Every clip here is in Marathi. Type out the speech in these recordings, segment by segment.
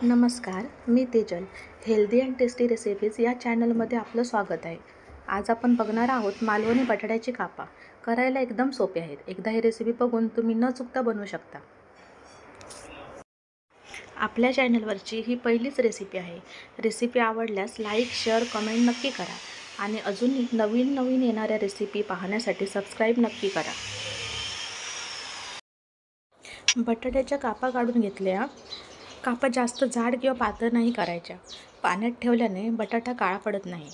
नमस्कार, मी Tejal. Healthy and tasty recipes या चॅनलमध्ये आपलं स्वागत आहे. आज आपण बघणार आहोत मालवणी बटाट्याची कापा. करायला एकदम सोपे आहेत. एकदा ही रेसिपी बघून तुम्ही न चुकता बनवू शकता. आपल्या चॅनलवरची ही पहिलीच रेसिपी आहे. रेसिपी आवडल्यास लाईक, शेअर, कमेंट नक्की करा आणि अजून नवीन येणाऱ्या रेसिपी पाहण्यासाठी सबस्क्राईब नक्की करा. बटाट्याच्या कापा काढून घेतल्या. कापा जास्त जाड किंवा पातळ नाही करायच्या. पाण्यात ठेवल्याने बटाटा काळा पडत नाही.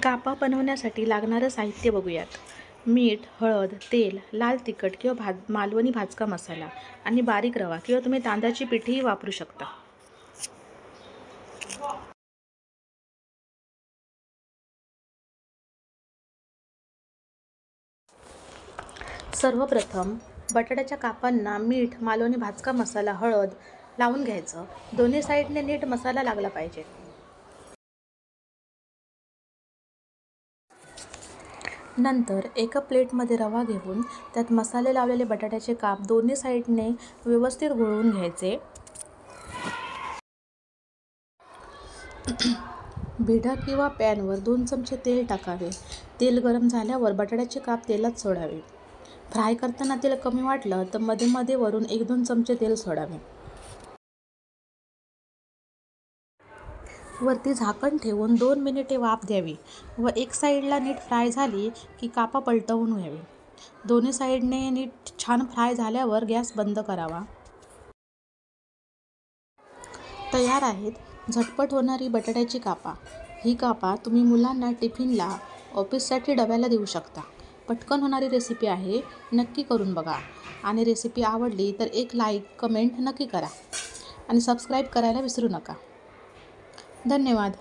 कापा बनवण्यासाठी लागणारं साहित्य बघूयात. मीठ, हळद, तेल, लाल तिखट किंवा मालवणी भाजका मसाला आणि बारीक रवा किंवा तुम्ही तांदळाची पिठीही वापरू शकता. सर्वप्रथम बटाट्याच्या कापांना मीठ, मालवणी भाजका मसाला, हळद लावून घ्यायचं. दोन्ही साईडने नीट मसाला लागला पाहिजे. नंतर एका प्लेटमध्ये रवा घेऊन त्यात मसाले लावलेले बटाट्याचे काप दोन्ही साईडने व्यवस्थित घोळवून घ्यायचे. भिडा किंवा पॅनवर 2 चमचे तेल टाकावे. तेल गरम झाल्यावर बटाट्याचे काप तेलात सोडावे. फ्राय करताना तेल कमी वाटलं तर मध्ये मध्ये वरून 1-2 चमचे तेल सोडावे. वरती झाकण ठेवून 2 मिनिटे वाफ द्यावी व एक साईडला नीट फ्राय झाली की कापा पलटवून घ्यावे. दोन्ही साईडने नीट छान फ्राय झाल्यावर गॅस बंद करावा. तयार आहेत झटपट होणारी बटाट्याची कापा. ही कापा तुम्ही मुलांना टिफिनला, ऑफिससाठी डब्याला देऊ शकता. पटकन होणारी रेसिपी आहे. नक्की करून बघा आणि रेसिपी आवडली तर एक लाईक, कमेंट नक्की करा आणि सबस्क्राईब करायला विसरू नका. धन्यवाद.